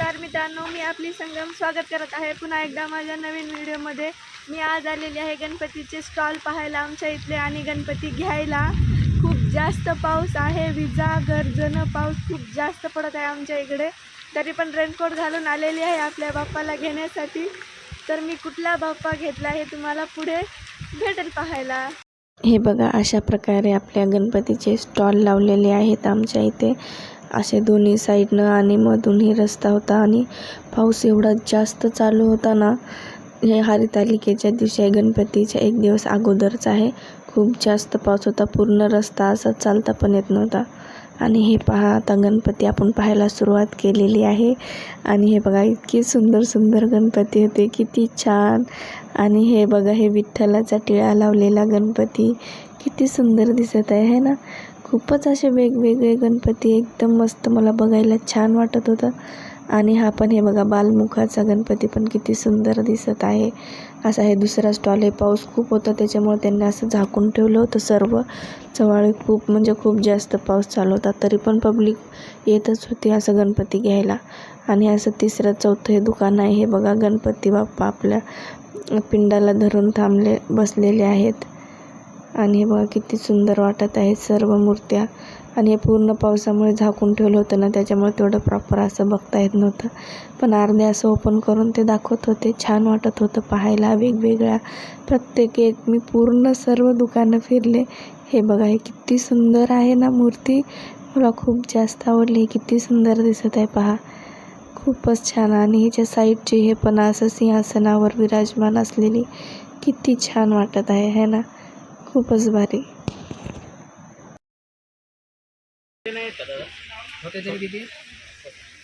नमस्कार मित्रांनो, मी आपली संगम स्वागत करत आहे पुन्हा एकदा माझ्या नवीन व्हिडिओमध्ये। मी आज आलेली आहे गणपतीचे स्टॉल पाहायला आमच्या इथले आणि गणपती घ्यायला। खूप जास्त पाऊस आहे, विजा गर्जन पाऊस खूप जास्त पडत आहे आमच्या इकडे, तरी पण रेनकोट घालून आलेली आहे आपल्या बाप्पाला घेण्यासाठी। तर मी कुठला बाप्पा घेतला हे तुम्हाला पुढे भेटेल पाहायला। हे बघा, अशा प्रकारे आपल्या गणपतीचे स्टॉल लावलेले आहेत आमच्या इथे, असे दोन्ही साईडनं आणि मधूनही रस्ता होता। आणि पाऊस एवढा जास्त चालू होता ना, हे हरितालिकेच्या दिवशी गणपतीच्या एक दिवस अगोदरच आहे। खूप जास्त पाऊस होता, पूर्ण रस्ता असा चालता पण येत नव्हता। आणि हे पहा, आता गणपती आपण पाहायला सुरुवात केलेली आहे। आणि हे बघा, इतके सुंदर सुंदर गणपती होते, किती छान। आणि हे बघा, हे विठ्ठलाचा टिळा लावलेला गणपती किती सुंदर दिसत आहे ना। खूपच असे वेगवेगळे गणपती, एकदम मस्त, मला बघायला छान वाटत होतं। आणि हा पण हे बघा, बालमुखाचा गणपती पण किती सुंदर दिसत आहे। असा हे दुसरा स्टॉल, हे पाऊस खूप होता त्याच्यामुळे त्यांनी असं झाकून ठेवलं होतं सर्व जवळ, खूप म्हणजे खूप जास्त पाऊस चालू होता, तरी पण पब्लिक येतच होती असं गणपती घ्यायला। आणि असं तिसरं चौथं हे दुकान आहे। हे बघा, गणपती बाप्पा आपल्या पिंडाला धरून बसलेले आहेत। आणि हे बघा, किती सुंदर वाटत आहेत सर्व मूर्त्या। आणि हे पूर्ण पावसामुळे झाकून ठेवलं होतं ना, त्याच्यामुळे तेवढं प्रॉपर असं बघता येत नव्हतं, पण अर्धे असं ओपन करून ते दाखवत होते। छान वाटत होतं पाहायला, वेगवेगळ्या प्रत्येक एक मी पूर्ण सर्व दुकानं फिरले। हे बघा, हे किती सुंदर आहे ना मूर्ती, मला खूप जास्त आवडली, किती सुंदर दिसत आहे पहा, खूपच छान। आणि ह्याच्या साईडचे हे पण असं सिंहासनावर विराजमान असलेली किती छान वाटत आहे, है ना, खूपच भारी।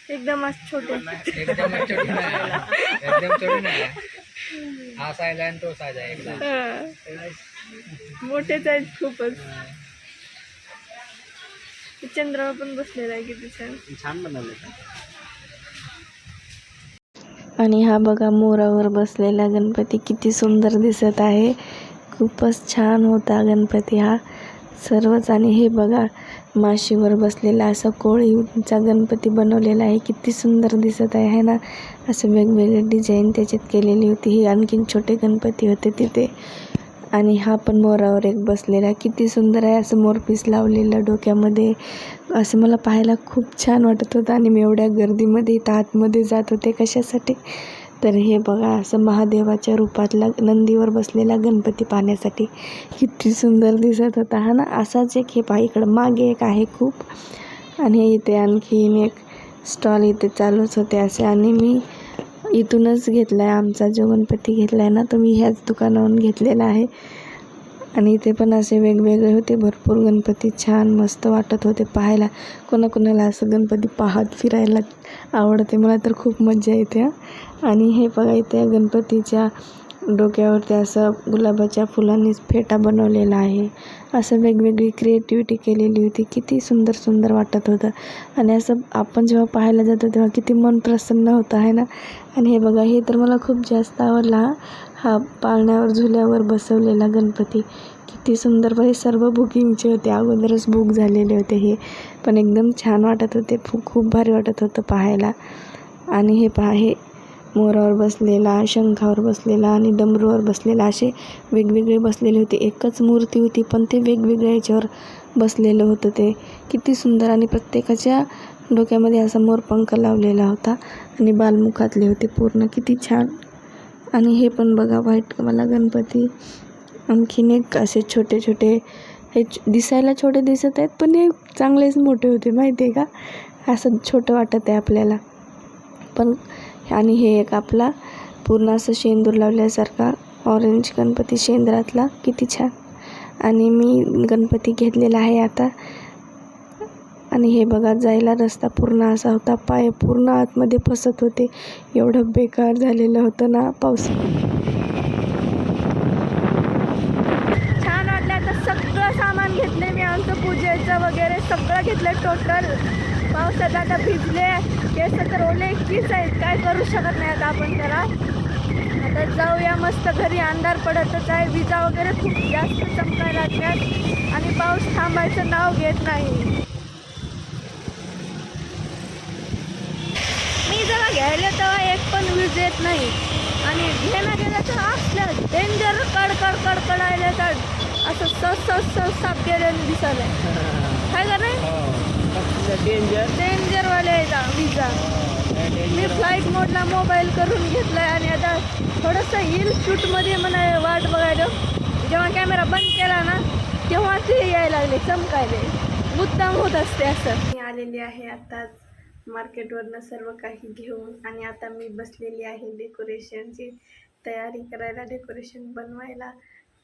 एकदमच छोटे, एकदम छोटी नाही, हा साईज आहे आणि तो साईज आहे एकदम मोठेच आहेत खूपच। चंद्रावर पण बसलेला आहे, किती छान बनवले। आणि हा बघा, मोरावर बसलेला गणपती किती सुंदर दिसत आहे, खूपच छान होता गणपती हा सर्वच। आणि हे बघा, माशीवर बसलेला असा कोळीचा गणपती बनवलेला आहे, किती सुंदर दिसत आहे ना। असं वेगवेगळे डिझाईन त्याच्यात केलेली होती। ही आणखीन छोटे गणपती होते तिथे। आणि हा पण मोरावर एक बसलेला, किती सुंदर आहे, असं मोरपीस लावलेलं डोक्यामध्ये, असं मला पाहायला खूप छान वाटत होतं। आणि मी एवढ्या गर्दीमध्ये इथं आतमध्ये जात होते कशासाठी, तर हे बघा, असं महादेवाच्या रूपातला नंदीवर बसलेला गणपती पाहण्यासाठी किती सुंदर दिसत होता हा ना। असाच एक हे पहा, इकडं मागे एक आहे खूप, आणि इथे आणखीन एक स्टॉल इथे चालूच होते असे। आणि मी इथूनच घेतला आहे, आमचा जो गणपती घेतला आहे ना, तो मी ह्याच दुकानावरून घेतलेला आहे। आणि इथे पण असे वेगवेगळे होते भरपूर गणपती, छान मस्त वाटत होते पाहायला। कोणाकोणाला असं गणपती पाहत फिरायला आवडते, मला तर खूप मजा येते। आणि हे बघा, इथे गणपतीच्या डोक्यावरती असं गुलाबाच्या फुलांनीच फेटा बनवलेला आहे, असं वेगवेगळी क्रिएटिव्हिटी केलेली होती, किती सुंदर सुंदर वाटत होतं। आणि असं आपण जेव्हा पाहायला जातो तेव्हा किती मन प्रसन्न होतं आहे ना। आणि हे बघा, हे तर मला खूप जास्त आवडला, हा पाळण्यावर झुल्यावर बसवलेला गणपती किती सुंदर। हे सर्व बुकिंगचे होते, अगोदरच बुक झालेले होते हे, पण एकदम छान वाटत होते, खूप भारी वाटत होतं पाहायला। आणि हे पहा, हे मोरावर बसलेला, शंखावर बसलेला आणि डमरूवर बसलेला, असे वेगवेगळे बसलेले होते। एकच मूर्ती होती पण ते वेगवेगळ्या याच्यावर बसलेलं होतं, ते किती सुंदर। आणि प्रत्येकाच्या डोक्यामध्ये असा मोरपंख लावलेला होता आणि बालमुखातले होते पूर्ण, किती छान। आणि हे पण बघा, व्हाईटवाला गणपती, आणखीन एक असे छोटे छोटे, हे दिसायला छोटे दिसत आहेत पण हे चांगलेच मोठे होते, माहिती आहे का, असं छोटं वाटत आहे आपल्याला पण। आणि हे एक आपला पूर्ण असं शेंदूर लावल्यासारखा ऑरेंज गणपती, शेंद्रातला, किती छान। आणि मी गणपती घेतलेला आहे आता। आणि हे बघा, जायला रस्ता पूर्ण असा होता, पाय पूर्ण आतमध्ये फसत होते, एवढं बेकार झालेलं होतं ना पाऊस। छान वाटलं। आता सगळं सामान घेतले मी, आमचं पूजेचं वगैरे सगळं घेतलं टोटल। पावसात आता भिजले, केस तर ओले कीच आहेत, काय करू शकत नाही आता आपण त्याला। आता जाऊया मस्त घरी, अंधार पडतच आहे, विजा वगैरे खूप जास्त चमकायला लागल्यात आणि पाऊस थांबायचं नाव घेत नाही। मी जरा घ्यायला तेव्हा एक पण वीज येत नाही आणि घेणं गेलं तर असलं डेंजर कडकडायला तर असं साप गेलेलं दिसायला काय का नाही डेंजरवाले विजा. मी फ्लाईट मोडला मोबाईल करून घेतलाय आणि आता थोडंसं हिल शूटमध्ये मला वाट बघायला. जेव्हा कॅमेरा बंद केला ना तेव्हा ते यायला लागले चमकायले, मुद्दाम होत असते असं. मी आलेली आहे आताच मार्केटवरनं सर्व काही घेऊन आणि आता मी बसलेली आहे डेकोरेशनची तयारी करायला, डेकोरेशन बनवायला.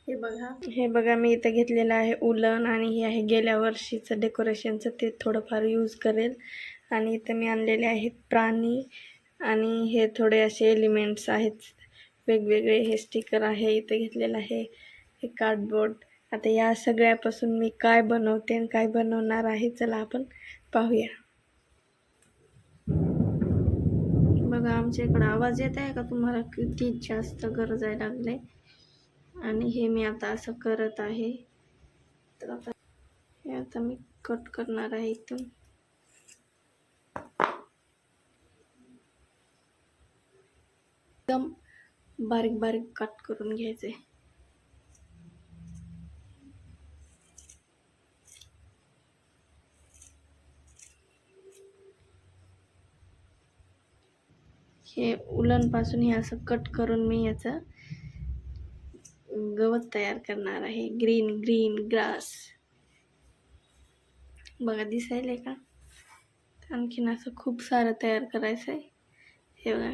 हे बघा मी इथं घेतलेलं आहे उलन आणि हे आहे गेल्या वर्षीचं डेकोरेशनचं, ते थोडंफार यूज करेल. आणि इथं मी आणलेले आहेत प्राणी आणि हे थोडे असे एलिमेंट्स आहेत वेगवेगळे. हे स्टिकर आहे, इथं घेतलेलं आहे हे कार्डबोर्ड. आता या सगळ्यापासून मी काय बनवते आणि काय बनवणार आहे चला आपण पाहूया. बघा आमच्या इकडं आवाज येत आहे का तुम्हाला? किती जास्त गरजायला लागले. आणि हे मी आता असं करत आहे. तर आता मी कट करणार आहे इथून. एकदम बारीक बारीक कट करून घ्यायचे. हे उलन पासून हे असं कट करून मी याचं गवत तयार करणार आहे. ग्रीन ग्रास बघा दिसायलंय का? आणखीन असं खूप सारं तयार करायचं आहे. हे बघा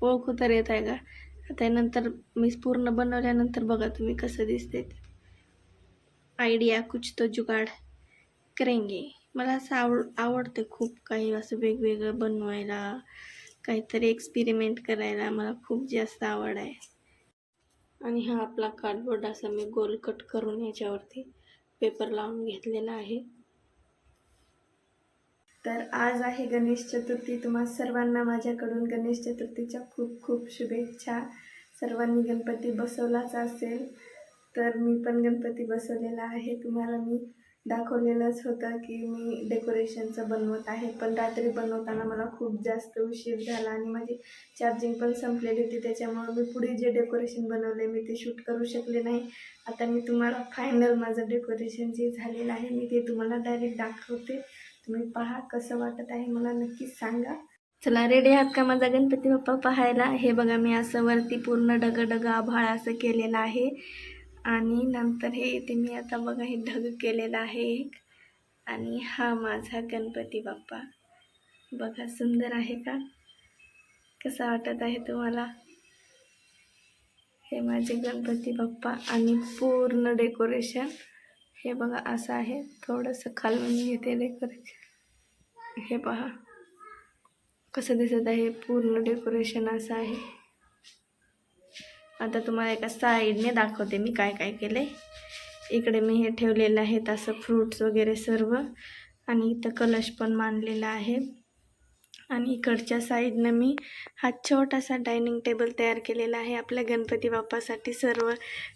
ओळखू तर येत आहे का? आता नंतर मी पूर्ण बनवल्यानंतर बघा तुम्ही कसं दिसते. आयडिया कुछ तो जुगाड करेंगे. मला असं आवडते खूप काही असं वेगवेगळं बनवायला, काहीतरी एक्सपेरिमेंट करायला मला खूप जास्त आवड आहे. आणि हा आपला कार्डबोर्ड असा मी गोल कट करून याच्यावरती पेपर लावून घेतलेला आहे. तर आज आहे गणेश चतुर्थी. तुम्हा सर्वांना माझ्याकडून गणेश चतुर्थीच्या खूप खूप शुभेच्छा. सर्वांनी गणपती बसवलाच असेल, तर मी पण गणपती बसवलेला आहे. तुम्हाला मी दाखवलेलंच होतं की मी डेकोरेशनचं बनवत आहे, पण रात्री बनवताना मला खूप जास्त उशीर झाला आणि माझी चार्जिंग पण संपलेली होती. त्याच्यामुळे मी पुढे जे डेकोरेशन बनवले मी ते शूट करू शकले नाही. आता मी तुम्हाला फायनल माझं डेकोरेशन जे झालेलं आहे मी ते तुम्हाला डायरेक्ट दाखवते. तुम्ही पहा कसं वाटत आहे मला नक्कीच सांगा. चला रेडी आहात का माझा गणपती बाप्पा पाहायला? हे बघा मी असं वरती पूर्ण ढग आभाळ असं केलेलं आहे आणि नंतर हे इथे मी आता बघा हे ढग केलेलं आहे एक. आणि हा माझा गणपती बाप्पा बघा सुंदर आहे का? कसा वाटत आहे तुम्हाला? हे माझे गणपती बाप्पा आणि पूर्ण डेकोरेशन हे बघा असं आहे. थोडंसं खालून येते डेकोरेशन. हे पहा कसं दिसत आहे. पूर्ण डेकोरेशन असं आहे. आता तुम्हाला एका साईडने दाखवते मी काय काय केले. इकडे मी हे ठेवलेलं आहे असं फ्रूट्स वगैरे सर्व आणि इथं कलश पण मांडलेला आहे. आणि इकडच्या साईडनं मी हा छोटासा डायनिंग टेबल तयार केलेला आहे. आपल्या गणपती बाप्पासाठी सर्व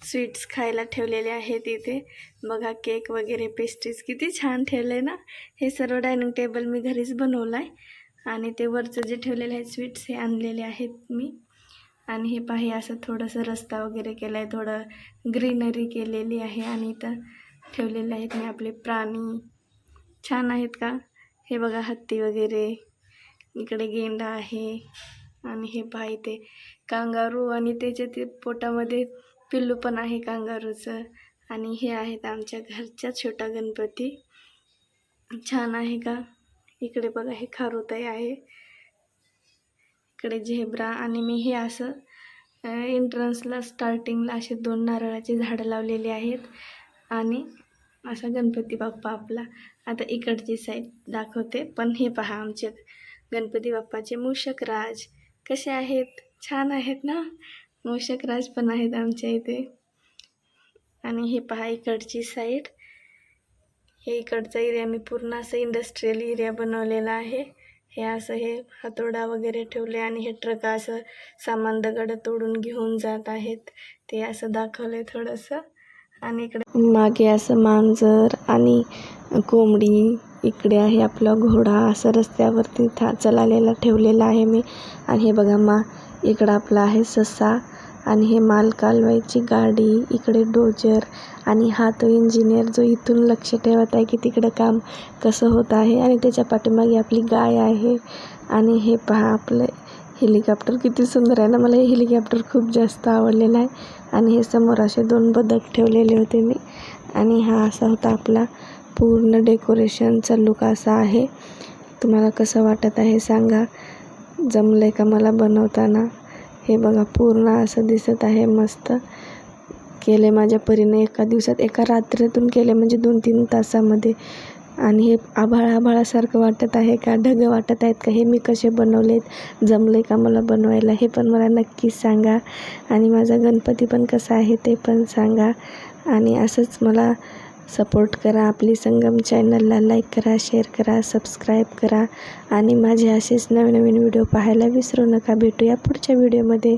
स्वीट्स खायला ठेवलेले आहेत इथे. बघा केक वगैरे पेस्ट्रीज किती छान ठेवले ना. हे सर्व डायनिंग टेबल मी घरीच बनवलं आहे. आणि ते वरचं जे ठेवलेले आहेत स्वीट्स हे आणलेले आहेत मी. आणि हे पाही असं थोडंसं रस्ता वगैरे केला आहे, थोडं ग्रीनरी केलेली आहे. आणि इथं ठेवलेले आहेत मी आपले प्राणी. छान आहेत का? हे बघा हत्ती वगैरे, इकडे गेंडा आहे आणि हे पाही ते कांगारू आणि त्याच्या ते पोटामध्ये पिल्लू पण आहे कांगारूचं. आणि हे आहेत आमच्या घरच्या छोटा गणपती. छान आहे का? इकडे बघा हे खारुताई आहे, इकडे झेब्रा. आणि मी हे असं एंट्रन्सला स्टार्टिंगला असे 2 नारळाचे झाडं लावलेले आहेत. आणि असा गणपती बाप्पा आपला. आता इकडची साईड दाखवते. पण हे पहा आमचे गणपती बाप्पाचे मूषकराज कसे आहेत? छान आहेत ना. मूषकराज पण आहेत आमच्या इथे. आणि हे पहा इकडची साईड. हे इकडचा एरिया मी पूर्ण असं इंडस्ट्रियल एरिया बनवलेला आहे. हे असं हे हातोडा वगैरे ठेवले आणि हे ट्रक असं सामान दगड तोडून घेऊन जात आहेत ते असं दाखवलंय थोडंसं. आणि इकडे मागे असं मांजर आणि कोंबडी इकडे आहे आपला घोडा, असं रस्त्यावरती चलालेला ठेवलेला आहे मी. आणि हे बघा इकडं आपला आहे ससा, आणि हे माल कालवायची गाडी, इकडे डोजर, आणि हा तो इंजिनियर जो इथून लक्ष ठेवत आहे की तिकडं काम कसं होत आहे. आणि त्याच्या पाठीमागे आपली गाय आहे. आणि हे पहा आपलं हेलिकॉप्टर किती सुंदर आहे ना, मला हे हेलिकॉप्टर खूप जास्त आवडलेलं आहे. आणि हे समोर असे 2 बदक ठेवलेले होते मी. आणि हा असा होता आपला पूर्ण डेकोरेशनचा लुक असा आहे. तुम्हाला कसं वाटत आहे सांगा, जमलं आहे का मला बनवताना. हे बघा पूर्ण असं दिसत आहे, मस्त केले माझ्या परीने, एका दिवसात, एका रात्रीतून केले, म्हणजे 2-3 तासामध्ये. आणि हे आभाळासारखं वाटत आहे का, ढग वाटत आहेत का, हे मी कसे बनवलेत, जमले का मला बनवायला, हे पण मला नक्कीच सांगा. आणि माझा गणपती पण कसा आहे ते पण सांगा. आणि असंच मला सपोर्ट करा. आपली संगम चॅनलला लाईक करा, शेअर करा, सबस्क्राईब करा. आणि माझे असेच नवीन व्हिडिओ पाहायला विसरू नका. भेटूया पुढच्या व्हिडिओमध्ये.